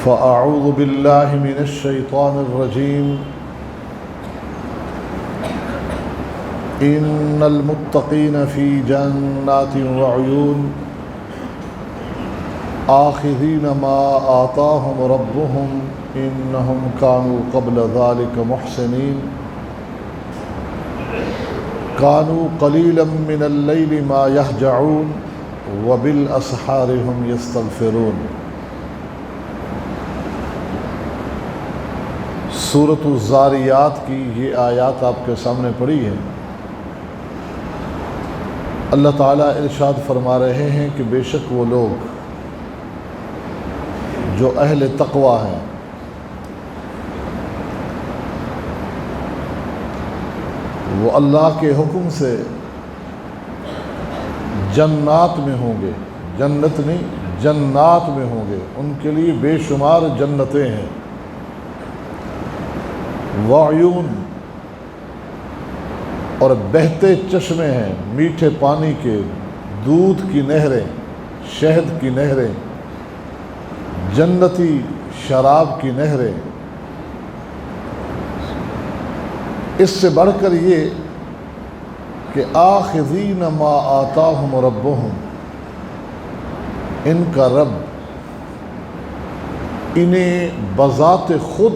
فأعوذ بالله من الشيطان الرجيم إن المتقين في جنات وعيون آخذين ما آتاهم ربهم إنهم كانوا قبل ذلك محسنين كانوا قليلا من الليل ما يهجعون وبالأسحار هم يستغفرون۔ سورۃ الذاریات کی یہ آیات آپ کے سامنے پڑھی ہیں۔ اللہ تعالیٰ ارشاد فرما رہے ہیں کہ بے شک وہ لوگ جو اہل تقوی ہیں وہ اللہ کے حکم سے جنات میں ہوں گے، جنت نہیں جنات میں ہوں گے، ان کے لیے بے شمار جنتیں ہیں۔ وعیون اور بہتے چشمے ہیں، میٹھے پانی کے، دودھ کی نہریں، شہد کی نہریں، جنتی شراب کی نہریں۔ اس سے بڑھ کر یہ کہ آخذین ما آتاہم ربہم، ان کا رب انہیں بذات خود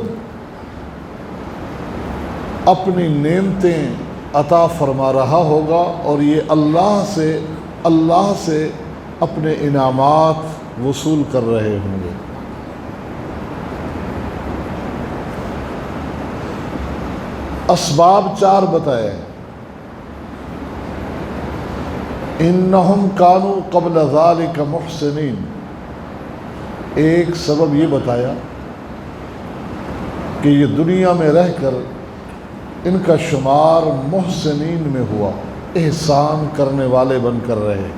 اپنی نعمتیں عطا فرما رہا ہوگا اور یہ اللہ سے اپنے انعامات وصول کر رہے ہوں گے۔ اسباب 4 بتائے۔ انہم کانوا قبل ذلک محسنین، ایک سبب یہ بتایا کہ یہ دنیا میں رہ کر ان کا شمار محسنین میں ہوا، احسان کرنے والے بن کر رہے۔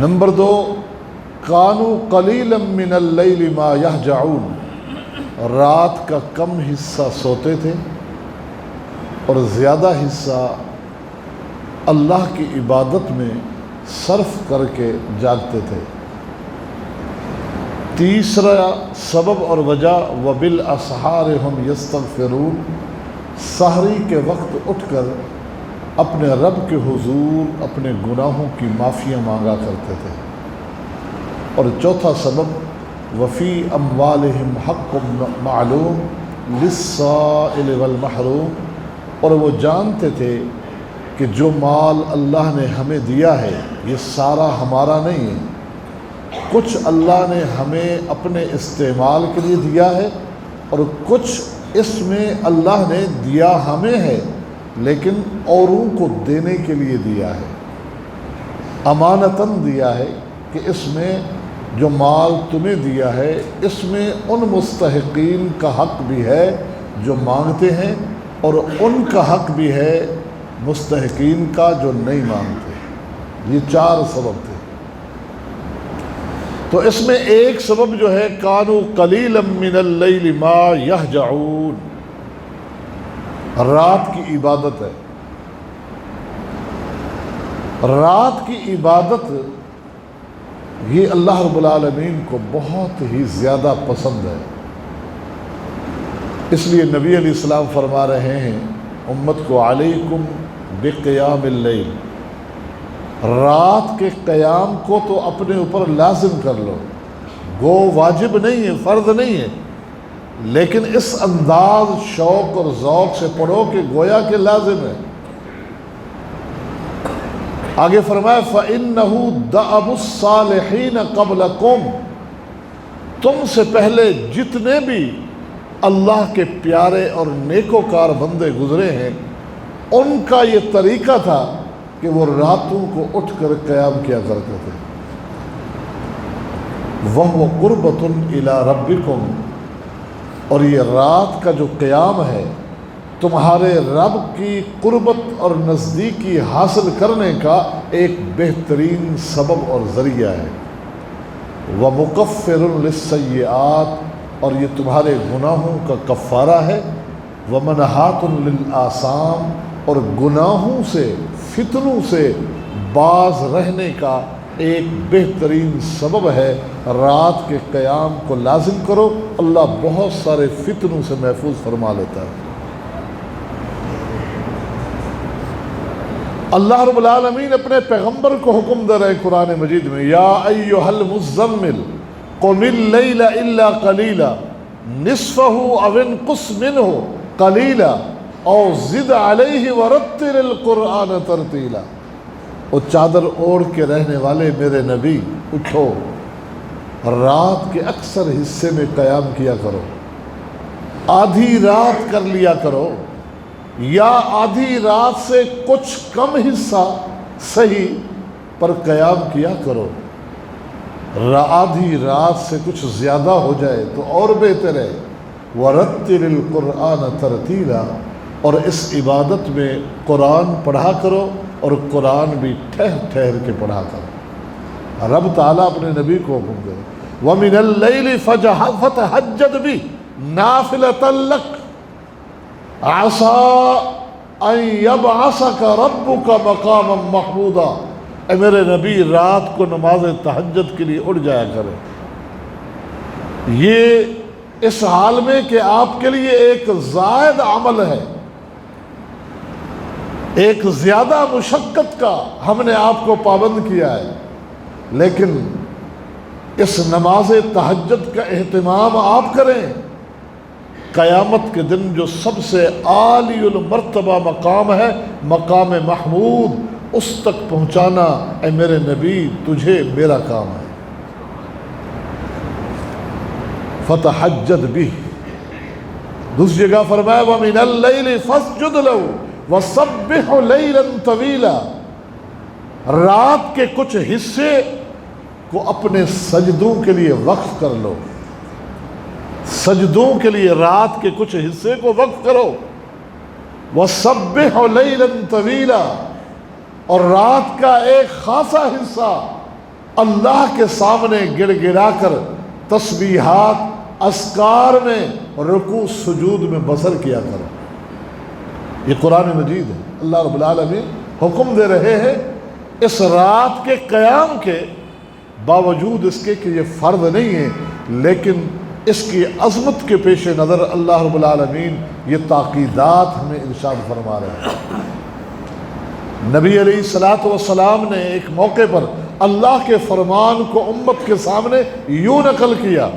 نمبر 2، کانوا قلیلا من اللیل ما یہجعون، رات کا کم حصہ سوتے تھے اور زیادہ حصہ اللہ کی عبادت میں صرف کر کے جاگتے تھے۔ تیسرا سبب اور وجہ وبالاسحار ہم یستغفرون، سحری کے وقت اٹھ کر اپنے رب کے حضور اپنے گناہوں کی معافیاں مانگا کرتے تھے۔ اور چوتھا سبب وفی اموالہم حق معلوم للسائل والمحروم، اور وہ جانتے تھے کہ جو مال اللہ نے ہمیں دیا ہے یہ سارا ہمارا نہیں ہے، کچھ اللہ نے ہمیں اپنے استعمال کے لیے دیا ہے اور کچھ اس میں اللہ نے دیا ہمیں ہے لیکن اوروں کو دینے کے لیے دیا ہے، امانتاً دیا ہے کہ اس میں جو مال تمہیں دیا ہے اس میں ان مستحقین کا حق بھی ہے جو مانگتے ہیں اور ان کا حق بھی ہے مستحقین کا جو نہیں مانگتے۔ یہ 4 سبب تھے۔ تو اس میں ایک سبب جو ہے کانوا قلیلا من اللیل ما یہجعون، رات کی عبادت ہے۔ رات کی عبادت یہ اللہ رب العالمین کو بہت ہی زیادہ پسند ہے، اس لیے نبی علیہ السلام فرما رہے ہیں امت کو علیکم بقیام اللیل، رات کے قیام کو تو اپنے اوپر لازم کر لو، گو واجب نہیں ہے، فرض نہیں ہے، لیکن اس انداز شوق اور ذوق سے پڑھو کہ گویا کہ لازم ہے۔ آگے فرمایا فَإِنَّهُ دَأَبُ الصَّالِحِينَ قَبْلَكُمْ، تم سے پہلے جتنے بھی اللہ کے پیارے اور نیکوکار بندے گزرے ہیں ان کا یہ طریقہ تھا کہ وہ راتوں کو اٹھ کر قیام کیا کرتے تھے۔ وَهُوَ قُرْبَةٌ إِلَىٰ رَبِّكُمْ، اور یہ رات کا جو قیام ہے تمہارے رب کی قربت اور نزدیکی حاصل کرنے کا ایک بہترین سبب اور ذریعہ ہے۔ وَمُكَفِّرٌ لِلسَّيِّئَاتِ، اور یہ تمہارے گناہوں کا کفارہ ہے۔ وَمَنْہَاتٌ لِلْآثَامِ، اور گناہوں سے فتنوں سے باز رہنے کا ایک بہترین سبب ہے، رات کے قیام کو لازم کرو، اللہ بہت سارے فتنوں سے محفوظ فرما لیتا ہے۔ اللہ رب العالمین اپنے پیغمبر کو حکم دے رہے قرآن مجید میں، یا ایھا المزمل قم اللیل الا قلیلا نصفہ او انقص منہ قلیلا او زد علیہ ورتل القرآن ترتیلا۔ اور چادر اوڑھ کے رہنے والے میرے نبی اٹھو، رات کے اکثر حصے میں قیام کیا کرو، آدھی رات کر لیا کرو، یا آدھی رات سے کچھ کم حصہ صحیح پر قیام کیا کرو، آدھی رات سے کچھ زیادہ ہو جائے تو اور بہتر ہے۔ وَرَتِّلِ الْقُرْآنَ تَرْتِيلًا، اور اس عبادت میں قرآن پڑھا کرو، اور قرآن بھی ٹھہر ٹھہر کے پڑھا کرو۔ رب تعالیٰ اپنے نبی کو حکم دے، وَمِنَ اللَّيْلِ فَتَہَجَّدْ بِهِ نَافِلَةً لَكَ عَسَىٰ أَن يَبْعَثَكَ رَبُّكَ مَقَامًا مَحْمُودًا۔ اے میرے نبی، رات کو نماز تہجد کے لیے اٹھ جایا کرے، یہ اس حال میں کہ آپ کے لیے ایک زائد عمل ہے، ایک زیادہ مشقت کا ہم نے آپ کو پابند کیا ہے، لیکن اس نماز تہجد کا اہتمام آپ کریں۔ قیامت کے دن جو سب سے عالی المرتبہ مقام ہے، مقام محمود، اس تک پہنچانا اے میرے نبی تجھے میرا کام ہے۔ فتحجد بھی، دوسری جگہ فرمایا وَمِنَ اللَّيْلِ فَاسْجُدْ لَهُ وَسَبِّحْهُ لَيْلًا طَوِيلًا، رات کے کچھ حصے کو اپنے سجدوں کے لیے وقف کر لو، سجدوں کے لیے رات کے کچھ حصے کو وقف کرو۔ وَسَبِّحْهُ لَيْلًا طَوِيلًا، اور رات کا ایک خاصا حصہ اللہ کے سامنے گڑ گڑا کر تسبیحات اذکار میں رکوع سجود میں بسر کیا کرو۔ یہ قرآن مجید ہے، اللہ رب العالمین حکم دے رہے ہیں اس رات کے قیام کے باوجود اس کے کہ یہ فرض نہیں ہے، لیکن اس کی عظمت کے پیش نظر اللہ رب العالمین یہ تاکیدات ہمیں ارشاد فرما رہے ہیں۔ نبی علیہ السلام نے ایک موقع پر اللہ کے فرمان کو امت کے سامنے یوں نقل کیا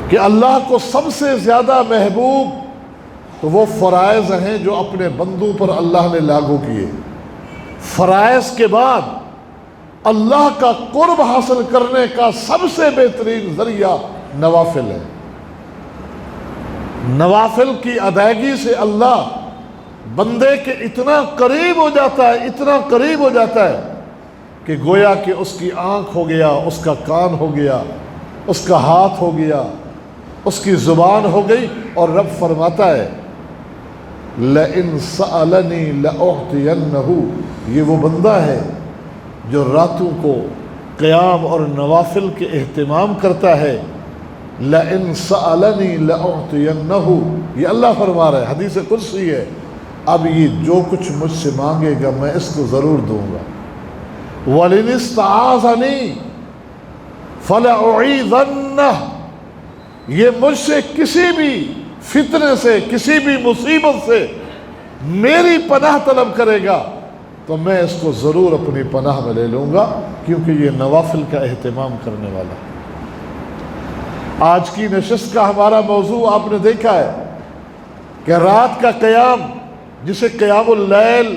کہ اللہ کو سب سے زیادہ محبوب تو وہ فرائض ہیں جو اپنے بندوں پر اللہ نے لاگو کیے، فرائض کے بعد اللہ کا قرب حاصل کرنے کا سب سے بہترین ذریعہ نوافل ہے۔ نوافل کی ادائیگی سے اللہ بندے کے اتنا قریب ہو جاتا ہے، اتنا قریب ہو جاتا ہے کہ گویا کہ اس کی آنکھ ہو گیا، اس کا کان ہو گیا، اس کا ہاتھ ہو گیا، اس کی زبان ہو گئی، اور رب فرماتا ہے لَإِن سَأَلَنِي لَأُعْطِيَنَّهُ، یہ وہ بندہ ہے جو راتوں کو قیام اور نوافل کے اہتمام کرتا ہے۔ لَإِن سَأَلَنِي لَأُعْطِيَنَّهُ، یہ اللہ فرما رہا ہے، حدیث قدسی ہے، اب یہ جو کچھ مجھ سے مانگے گا میں اس کو ضرور دوں گا۔ وَلِنِ اسْتَعَاذَنِي فَلَأُعِيذَنَّهُ، یہ مجھ سے کسی بھی فتنے سے، کسی بھی مصیبت سے میری پناہ طلب کرے گا تو میں اس کو ضرور اپنی پناہ میں لے لوں گا، کیونکہ یہ نوافل کا اہتمام کرنے والا۔ آج کی نشست کا ہمارا موضوع آپ نے دیکھا ہے کہ رات کا قیام، جسے قیام اللیل،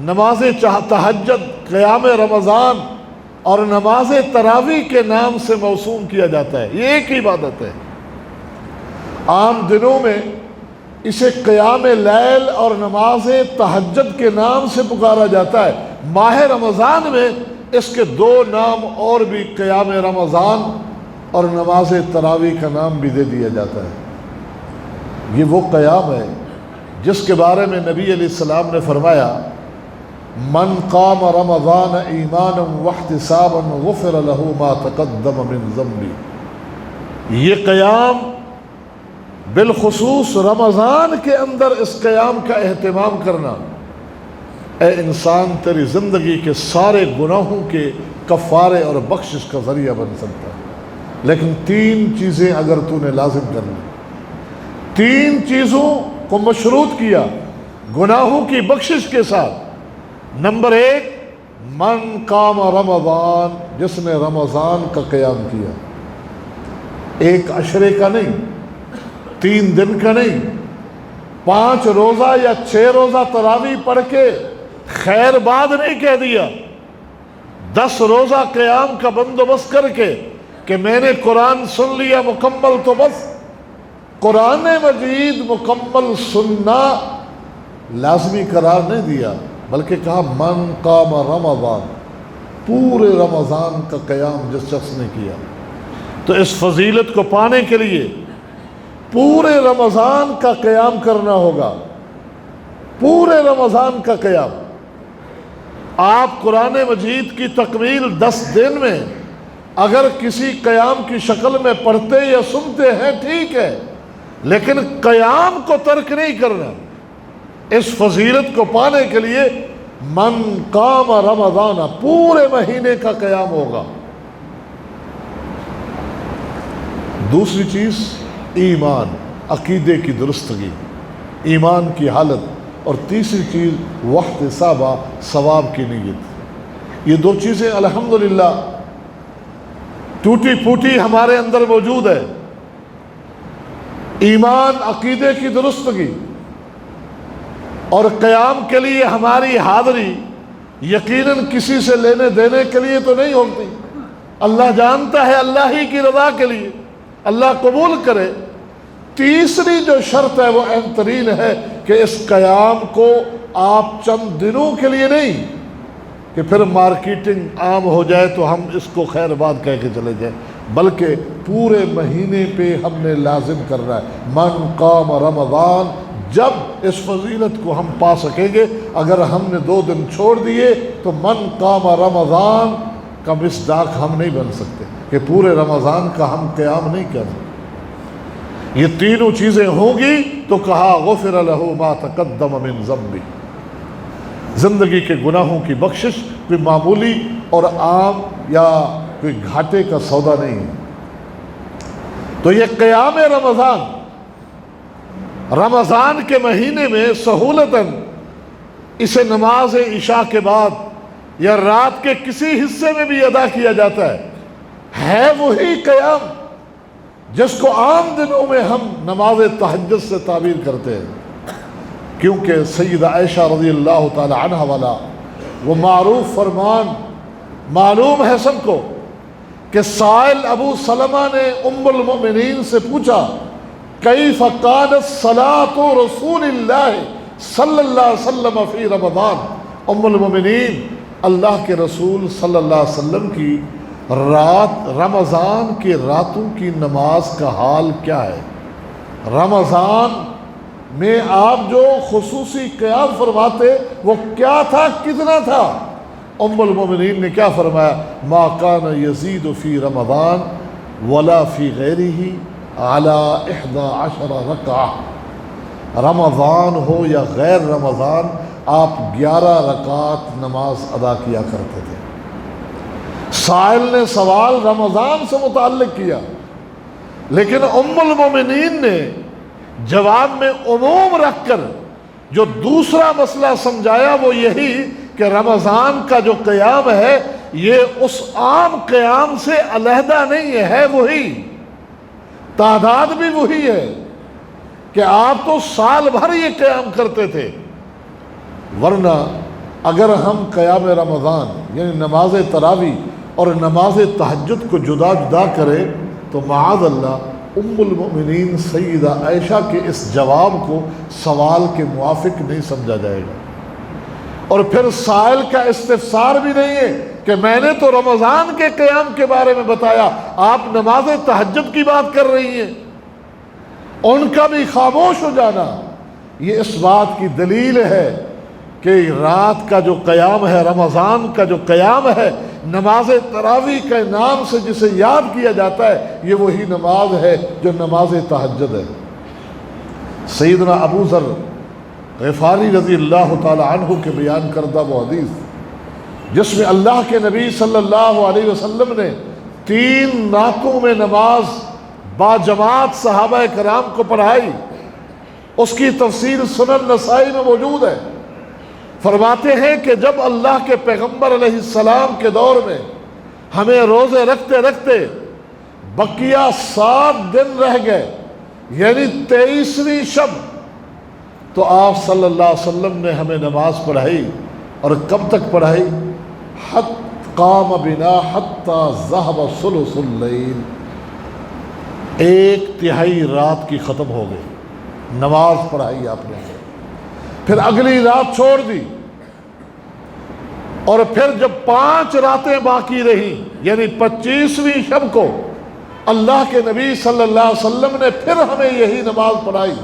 نماز تہجد، قیام رمضان اور نماز تراویح کے نام سے موسوم کیا جاتا ہے، یہ ایک ہی عبادت ہے۔ عام دنوں میں اسے قیام لیل اور نماز تہجد کے نام سے پکارا جاتا ہے، ماہ رمضان میں اس کے دو نام اور بھی، قیام رمضان اور نماز تراویح کا نام بھی دے دیا جاتا ہے۔ یہ وہ قیام ہے جس کے بارے میں نبی علیہ السلام نے فرمایا من قام رمضان ایمانا واحتسابا غفر له ما تقدم من ذنبه، یہ قیام بالخصوص رمضان کے اندر اس قیام کا اہتمام کرنا، اے انسان تیری زندگی کے سارے گناہوں کے کفارے اور بخشش کا ذریعہ بن سکتا ہے، لیکن 3 چیزیں اگر تو نے لازم کر لی، 3 چیزوں کو مشروط کیا گناہوں کی بخشش کے ساتھ۔ نمبر 1، من قام رمضان، جس نے رمضان کا قیام کیا، 1 عشرے کا نہیں، 3 دن کا نہیں، 5 روزہ یا 6 روزہ تراویح پڑھ کے خیر باد نہیں کہہ دیا، 10 روزہ قیام کا بندوبست کر کے کہ میں نے قرآن سن لیا مکمل تو بس۔ قرآن مجید مکمل سننا لازمی قرار نہیں دیا، بلکہ کہا من قام رمضان، پورے رمضان کا قیام جس شخص نے کیا۔ تو اس فضیلت کو پانے کے لیے پورے رمضان کا قیام کرنا ہوگا، پورے رمضان کا قیام۔ آپ قرآن مجید کی تکمیل 10 دن میں اگر کسی قیام کی شکل میں پڑھتے یا سنتے ہیں ٹھیک ہے، لیکن قیام کو ترک نہیں کرنا۔ اس فضیلت کو پانے کے لیے من قام رمضان، پورے مہینے کا قیام ہوگا۔ دوسری چیز ایمان، عقیدے کی درستگی، ایمان کی حالت، اور تیسری چیز واحتسابہ، ثواب کی نیت۔ یہ 2 چیزیں الحمدللہ ٹوٹی پھوٹی ہمارے اندر موجود ہے۔ ایمان، عقیدے کی درستگی اور قیام کے لیے ہماری حاضری یقیناً کسی سے لینے دینے کے لیے تو نہیں ہوتی، اللہ جانتا ہے، اللہ ہی کی رضا کے لیے، اللہ قبول کرے۔ تیسری جو شرط ہے وہ اہم ترین ہے کہ اس قیام کو آپ چند دنوں کے لیے نہیں کہ پھر مارکیٹنگ عام ہو جائے تو ہم اس کو خیر باد کہہ کے چلے جائیں، بلکہ پورے مہینے پہ ہم نے لازم کرنا ہے۔ من قام رمضان، جب اس فضیلت کو ہم پا سکیں گے، اگر ہم نے 2 دن چھوڑ دیے تو من قام رمضان کا مصداق ہم نہیں بن سکتے کہ پورے رمضان کا ہم قیام نہیں کر سکتے۔ یہ تینوں چیزیں ہوں گی تو کہا غفر لہ ما تقدم من ذنبہ، زندگی کے گناہوں کی بخشش کوئی معمولی اور عام یا کوئی گھاٹے کا سودا نہیں ہے۔ تو یہ قیام رمضان، رمضان کے مہینے میں سہولتاً اسے نماز عشاء کے بعد یا رات کے کسی حصے میں بھی ادا کیا جاتا ہے وہی قیام جس کو عام دنوں میں ہم نماز تہجد سے تعبیر کرتے ہیں، کیونکہ سیدہ عائشہ رضی اللہ تعالی عنہ والا وہ معروف فرمان معلوم ہے سب کو کہ سائل ابو سلمہ نے ام المؤمنین سے پوچھا کیف کانت صلاۃ رسول اللہ صلی اللہ علیہ وسلم فی رمضان، ام المؤمنین اللہ کے رسول صلی اللہ علیہ وسلم کی رمضان کی راتوں کی نماز کا حال کیا ہے، رمضان میں آپ جو خصوصی قیام فرماتے وہ کیا تھا، کتنا تھا؟ ام المؤمنین نے کیا فرمایا؟ ما کان یزید فی رمضان ولا فی غیرہ علی 11 رکعہ، رمضان ہو یا غیر رمضان آپ 11 رکعات نماز ادا کیا کرتے تھے۔ سائل نے سوال رمضان سے متعلق کیا، لیکن ام المومنین نے جواب میں عموم رکھ کر جو دوسرا مسئلہ سمجھایا وہ یہی کہ رمضان کا جو قیام ہے یہ اس عام قیام سے علیحدہ نہیں ہے وہی تعداد بھی وہی ہے کہ آپ تو سال بھر یہ قیام کرتے تھے، ورنہ اگر ہم قیام رمضان یعنی نماز تراویح اور نماز تہجد کو جدا جدا کرے تو معاذ اللہ ام المؤمنین سیدہ عائشہ کے اس جواب کو سوال کے موافق نہیں سمجھا جائے گا، اور پھر سائل کا استفسار بھی نہیں ہے کہ میں نے تو رمضان کے قیام کے بارے میں بتایا، آپ نماز تہجد کی بات کر رہی ہیں۔ ان کا بھی خاموش ہو جانا یہ اس بات کی دلیل ہے کہ رات کا جو قیام ہے، رمضان کا جو قیام ہے، نماز تراویح کے نام سے جسے یاد کیا جاتا ہے یہ وہی نماز ہے جو نماز تہجد ہے۔ سیدنا ابو ذر غفاری رضی اللہ تعالی عنہ کے بیان کردہ وہ حدیث جس میں اللہ کے نبی صلی اللہ علیہ وسلم نے 3 راتوں میں نماز باجماعت صحابہ کرام کو پڑھائی، اس کی تفسیر سنن نسائی میں موجود ہے۔ فرماتے ہیں کہ جب اللہ کے پیغمبر علیہ السلام کے دور میں ہمیں روزے رکھتے رکھتے بقیہ 7 دن رہ گئے، یعنی 23ویں شب، تو آپ صلی اللہ علیہ وسلم نے ہمیں نماز پڑھائی، اور کب تک پڑھائی؟ قام بنا حتی ذہب ثلث اللیل، 1/3 رات کی ختم ہو گئی، نماز پڑھائی آپ نے، پھر اگلی رات چھوڑ دی، اور پھر جب 5 راتیں باقی رہی یعنی 25ویں شب کو اللہ کے نبی صلی اللہ علیہ وسلم نے پھر ہمیں یہی نماز پڑھائی۔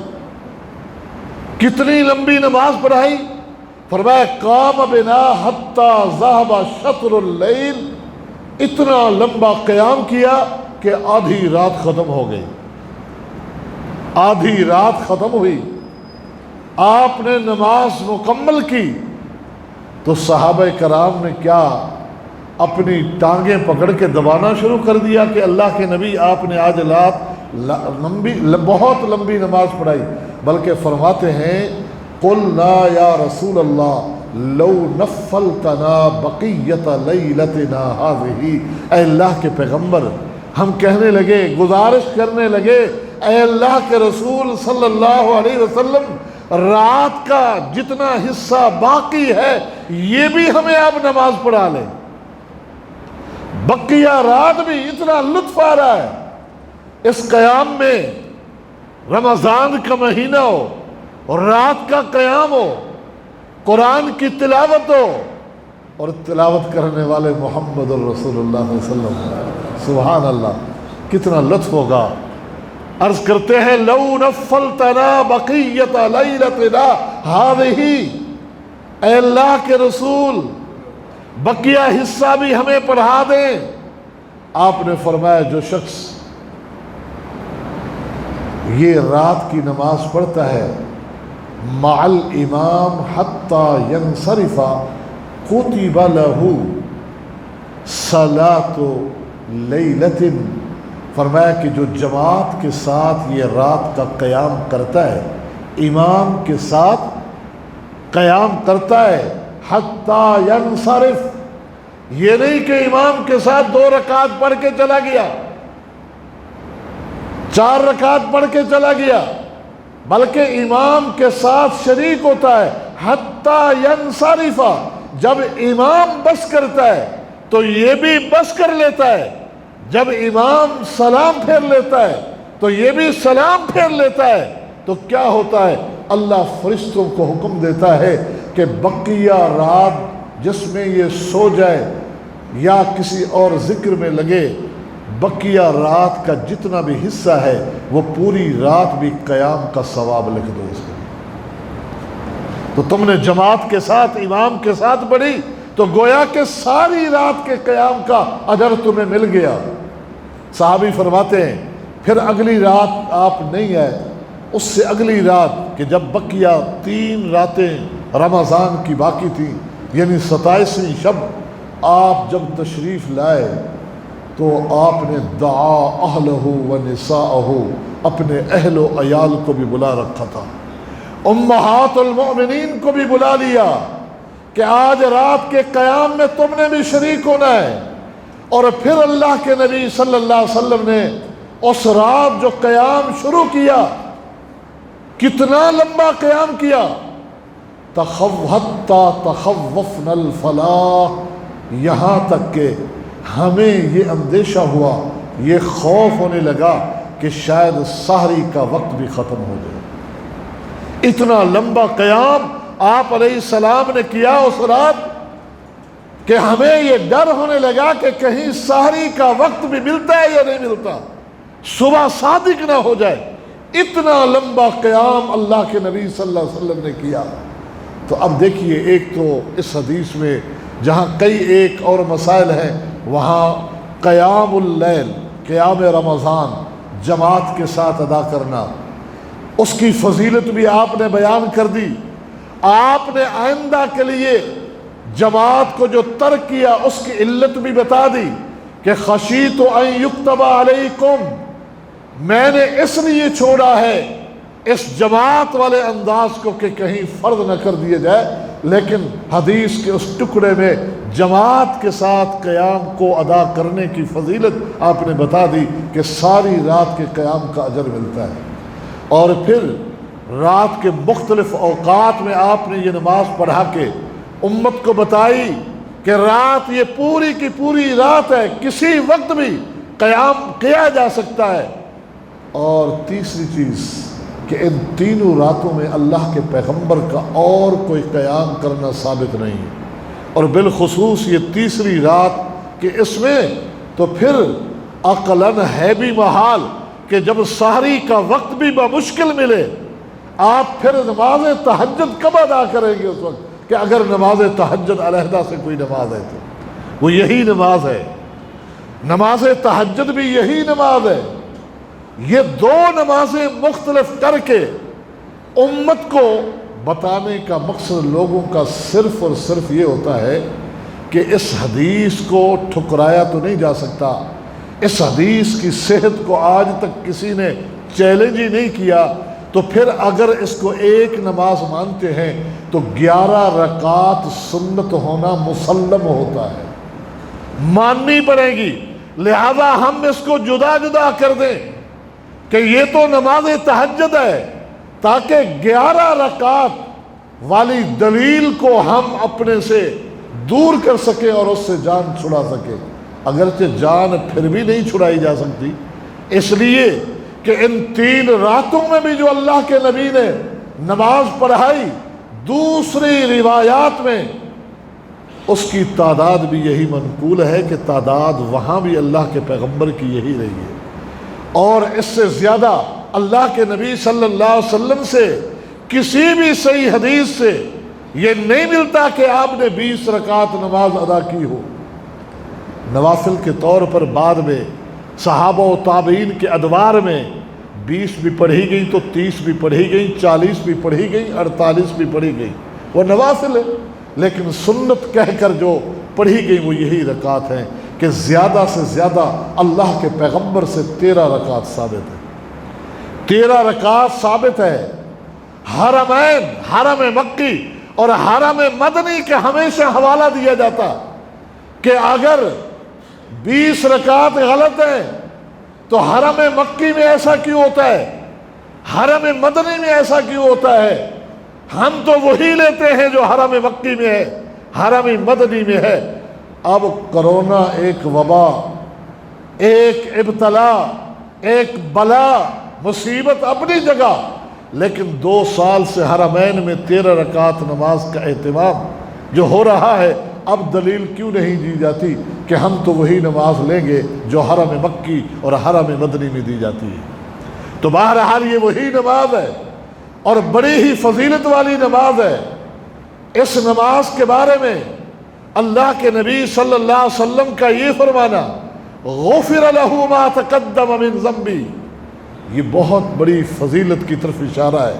کتنی لمبی نماز پڑھائی؟ فرمایا قام بنا حتی ذہب شطر اللیل، اتنا لمبا قیام کیا کہ آدھی رات ختم ہو گئی، آدھی رات ختم ہوئی، آپ نے نماز مکمل کی تو صحابہ کرام نے کیا اپنی ٹانگیں پکڑ کے دبانا شروع کر دیا کہ اللہ کے نبی آپ نے آج بہت لمبی نماز پڑھائی، بلکہ فرماتے ہیں قلنا یا رسول اللہ لو نفلتنا بقیت لیلتنا هذه، اے اللہ کے پیغمبر، ہم کہنے لگے، گزارش کرنے لگے، اے اللہ کے رسول صلی اللہ علیہ وسلم، رات کا جتنا حصہ باقی ہے یہ بھی ہمیں آپ نماز پڑھا لیں۔ بقیہ رات بھی اتنا لطف آ رہا ہے اس قیام میں، رمضان کا مہینہ ہو اور رات کا قیام ہو، قرآن کی تلاوت ہو، اور تلاوت کرنے والے محمد الرسول اللہ صلی اللہ علیہ وسلم، سبحان اللہ، کتنا لطف ہوگا۔ عرض کرتے ہیں لو نفلتنا بقیت لیلتنا هذه، اے اللہ کے رسول بقیہ حصہ بھی ہمیں پڑھا دیں۔ آپ نے فرمایا جو شخص یہ رات کی نماز پڑھتا ہے مع الامام حتی ینصرف کتب له صلاۃ لیلۃ، فرمایا کہ جو جماعت کے ساتھ یہ رات کا قیام کرتا ہے، امام کے ساتھ قیام کرتا ہے حتی ینصرف، یہ نہیں کہ امام کے ساتھ 2 رکعت پڑھ کے چلا گیا، 4 رکعت پڑھ کے چلا گیا، بلکہ امام کے ساتھ شریک ہوتا ہے حتی ینصرف، جب امام بس کرتا ہے تو یہ بھی بس کر لیتا ہے، جب امام سلام پھیر لیتا ہے تو یہ بھی سلام پھیر لیتا ہے، تو کیا ہوتا ہے؟ اللہ فرشتوں کو حکم دیتا ہے کہ بقیہ رات جس میں یہ سو جائے یا کسی اور ذکر میں لگے، بقیہ رات کا جتنا بھی حصہ ہے وہ پوری رات بھی قیام کا ثواب لکھ دو اس کو۔ تو تم نے جماعت کے ساتھ امام کے ساتھ پڑھی تو گویا کہ ساری رات کے قیام کا اجر تمہیں مل گیا۔ صحابی فرماتے ہیں پھر اگلی رات آپ نہیں آئے، اس سے اگلی رات کہ جب بقیہ 3 راتیں رمضان کی باقی تھیں یعنی 27ویں شب، آپ جب تشریف لائے تو آپ نے دعا اہلہ و نساءہ، اپنے اہل و عیال کو بھی بلا رکھا تھا، امہات المؤمنین کو بھی بلا لیا کہ آج رات کے قیام میں تم نے بھی شریک ہونا ہے۔ اور پھر اللہ کے نبی صلی اللہ علیہ وسلم نے اس رات جو قیام شروع کیا، کتنا لمبا قیام کیا، حتی تخوفنا الفلاح، یہاں تک کہ ہمیں یہ اندیشہ ہوا، یہ خوف ہونے لگا کہ شاید سحری کا وقت بھی ختم ہو جائے۔ اتنا لمبا قیام آپ علیہ السلام نے کیا اس رات کہ ہمیں یہ ڈر ہونے لگا کہ کہیں سحری کا وقت بھی ملتا ہے یا نہیں ملتا، صبح صادق نہ ہو جائے۔ اتنا لمبا قیام اللہ کے نبی صلی اللہ علیہ وسلم نے کیا۔ تو اب دیکھیے، ایک تو اس حدیث میں جہاں کئی ایک اور مسائل ہیں، وہاں قیام اللیل، قیام رمضان جماعت کے ساتھ ادا کرنا، اس کی فضیلت بھی آپ نے بیان کر دی، آپ نے آئندہ کے لیے جماعت کو جو ترک کیا اس کی علت بھی بتا دی کہ خشیت ان یکتب علیکم، میں نے اس لیے چھوڑا ہے اس جماعت والے انداز کو کہ کہیں فرض نہ کر دیا جائے، لیکن حدیث کے اس ٹکڑے میں جماعت کے ساتھ قیام کو ادا کرنے کی فضیلت آپ نے بتا دی کہ ساری رات کے قیام کا اجر ملتا ہے۔ اور پھر رات کے مختلف اوقات میں آپ نے یہ نماز پڑھا کے امت کو بتائی کہ رات یہ پوری کی پوری رات ہے، کسی وقت بھی قیام کیا جا سکتا ہے۔ اور تیسری چیز کہ ان تینوں راتوں میں اللہ کے پیغمبر کا اور کوئی قیام کرنا ثابت نہیں ہے، اور بالخصوص یہ تیسری رات کہ اس میں تو پھر عقلاً ہے بھی محال کہ جب سحری کا وقت بھی بمشکل ملے آپ پھر نماز تہجد کب ادا کریں گے؟ اس وقت کہ اگر نماز تہجد علیحدہ سے کوئی نماز ہے تو وہ یہی نماز ہے، نماز تہجد بھی یہی نماز ہے۔ یہ دو نمازیں مختلف کر کے امت کو بتانے کا مقصد لوگوں کا صرف اور صرف یہ ہوتا ہے کہ اس حدیث کو ٹھکرایا تو نہیں جا سکتا، اس حدیث کی صحت کو آج تک کسی نے چیلنج ہی نہیں کیا، تو پھر اگر اس کو ایک نماز مانتے ہیں تو 11 رکعات سنت ہونا مسلم ہوتا ہے، ماننی پڑے گی۔ لہذا ہم اس کو جدا جدا کر دیں کہ یہ تو نماز تہجد ہے، تاکہ 11 رکعات والی دلیل کو ہم اپنے سے دور کر سکیں اور اس سے جان چھڑا سکیں، اگرچہ جان پھر بھی نہیں چھڑائی جا سکتی، اس لیے کہ ان 3 راتوں میں بھی جو اللہ کے نبی نے نماز پڑھائی، دوسری روایات میں اس کی تعداد بھی یہی منقول ہے کہ تعداد وہاں بھی اللہ کے پیغمبر کی یہی رہی ہے، اور اس سے زیادہ اللہ کے نبی صلی اللہ علیہ وسلم سے کسی بھی صحیح حدیث سے یہ نہیں ملتا کہ آپ نے 20 رکعت نماز ادا کی ہو۔ نوافل کے طور پر بعد میں صحابہ و تابعین کے ادوار میں 20 بھی پڑھی گئی تو 30 بھی پڑھی گئی، 40 بھی پڑھی گئی، 48 بھی پڑھی گئی، وہ نوافل ہے، لیکن سنت کہہ کر جو پڑھی گئی وہ یہی رکعت ہیں کہ زیادہ سے زیادہ اللہ کے پیغمبر سے 13 رکعت ثابت ہے، 13 رکعت ثابت ہے۔ حرمین، حرم مکی اور حرم مدنی کے ہمیشہ حوالہ دیا جاتا کہ اگر 20 رکعت غلط ہیں تو حرم مکی میں ایسا کیوں ہوتا ہے، حرم مدنی میں ایسا کیوں ہوتا ہے؟ ہم تو وہی لیتے ہیں جو حرم مکی میں ہے، حرم مدنی میں ہے۔ اب کرونا ایک وبا، ایک ابتلا، ایک بلا، مصیبت اپنی جگہ، لیکن 2 سال سے حرمین میں 13 رکعت نماز کا اہتمام جو ہو رہا ہے، اب دلیل کیوں نہیں دی جاتی کہ ہم تو وہی نماز لیں گے جو حرم مکی اور حرم مدنی میں دی جاتی ہے؟ تو بہرحال یہ وہی نماز ہے اور بڑی ہی فضیلت والی نماز ہے۔ اس نماز کے بارے میں اللہ کے نبی صلی اللہ علیہ وسلم کا یہ فرمانا، غفر لہ ما تقدم من ذنبی، یہ بہت بڑی فضیلت کی طرف اشارہ ہے،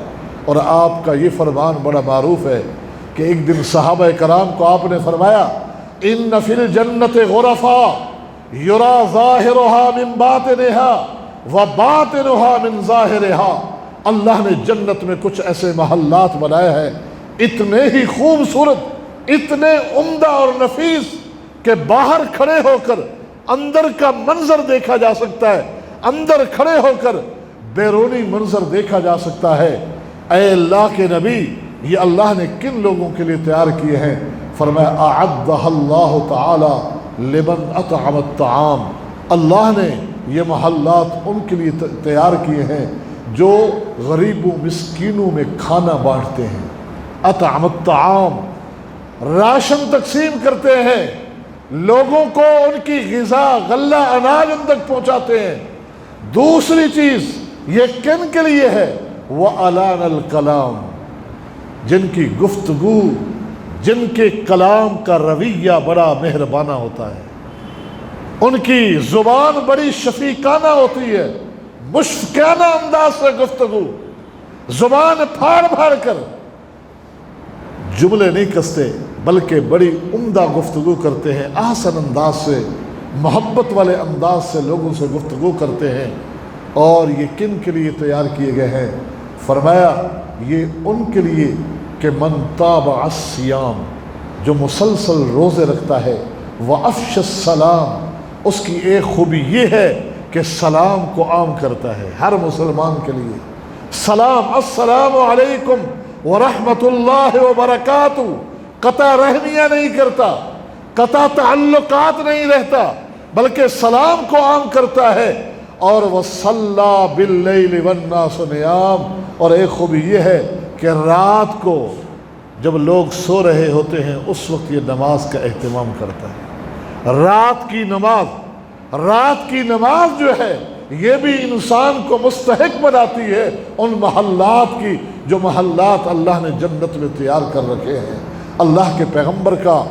اور آپ کا یہ فرمان بڑا معروف ہے کہ ایک دن صحابہ کرام کو آپ نے فرمایا، ان فی الجنت غرفا یرا ظاہرها من باطنها وباطنها من ظاہرها، اللہ نے جنت میں کچھ ایسے محلات بنائے ہیں اتنے ہی خوبصورت، اتنے عمدہ اور نفیس کہ باہر کھڑے ہو کر اندر کا منظر دیکھا جا سکتا ہے، اندر کھڑے ہو کر بیرونی منظر دیکھا جا سکتا ہے۔ اے اللہ کے نبی، یہ اللہ نے کن لوگوں کے لیے تیار کیے ہیں؟ فرمایا اعدہ اللہ تعالی لمن اطعم الطعام، اللہ نے یہ محلات ان کے لیے تیار کیے ہیں جو غریبوں مسکینوں میں کھانا بانٹتے ہیں۔ اطعم الطعام، راشن تقسیم کرتے ہیں، لوگوں کو ان کی غذا غلہ اناج ان تک پہنچاتے ہیں۔ دوسری چیز یہ کن کے لیے ہے؟ وَأَلَانَ الْكَلَامِ، جن کی گفتگو، جن کے کلام کا رویہ بڑا مہربانہ ہوتا ہے، ان کی زبان بڑی شفیقانہ ہوتی ہے، مشفقانہ انداز سے گفتگو، زبان پھاڑ پھاڑ کر جملے نہیں کستے بلکہ بڑی عمدہ گفتگو کرتے ہیں، احسن انداز سے، محبت والے انداز سے لوگوں سے گفتگو کرتے ہیں۔ اور یہ کن کے لیے تیار کیے گئے ہیں؟ فرمایا یہ ان کے لیے کہ من تابع الصیام، جو مسلسل روزے رکھتا ہے، وافش السلام، اس کی ایک خوبی یہ ہے کہ سلام کو عام کرتا ہے ہر مسلمان کے لیے۔ سلام، السلام علیکم ورحمۃ اللہ وبرکاتہ، قطع رحمیاں نہیں کرتا، قطع تعلقات نہیں رہتا، بلکہ سلام کو عام کرتا ہے۔ اور وَصَلَّى بِاللَّيْلِ وَالنَّاسُ نِيَامٌ، اور ایک خوبی یہ ہے کہ رات کو جب لوگ سو رہے ہوتے ہیں اس وقت یہ نماز کا اہتمام کرتا ہے۔ رات کی نماز جو ہے یہ بھی انسان کو مستحق بناتی ہے ان محلات کی جو محلات اللہ نے جنت میں تیار کر رکھے ہیں۔ اللہ کے پیغمبر کا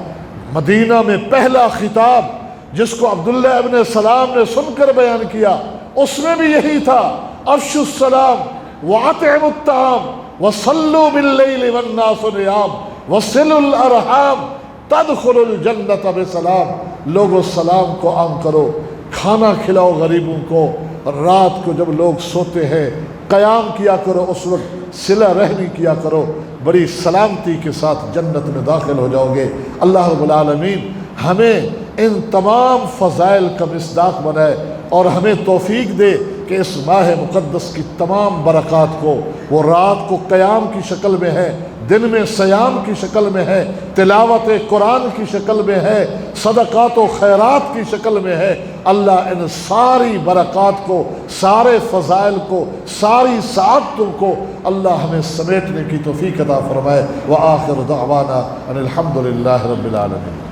مدینہ میں پہلا خطاب جس کو عبداللہ ابن سلام نے سن کر بیان کیا، اس میں بھی یہی تھا، افشوا السلام واطعموا الطعام وصلوا باللیل والناس نیام وصلوا الارحام تدخلوا الجنة بسلام۔ لوگوں سلام کو عام کرو، کھانا کھلاؤ غریبوں کو، رات کو جب لوگ سوتے ہیں قیام کیا کرو، اس وقت صلہ رحمی کیا کرو، بڑی سلامتی کے ساتھ جنت میں داخل ہو جاؤ گے۔ اللہ رب العالمین ہمیں ان تمام فضائل کا مصداق بنائے اور ہمیں توفیق دے کہ اس ماہ مقدس کی تمام برکات کو، وہ رات کو قیام کی شکل میں ہے، دن میں صیام کی شکل میں ہے، تلاوت قرآن کی شکل میں ہے، صدقات و خیرات کی شکل میں ہے، اللہ ان ساری برکات کو، سارے فضائل کو، ساری سعادتوں کو اللہ ہمیں سمیٹنے کی توفیق عطا فرمائے۔ وآخر دعوانا ان الحمد للہ رب العالمین۔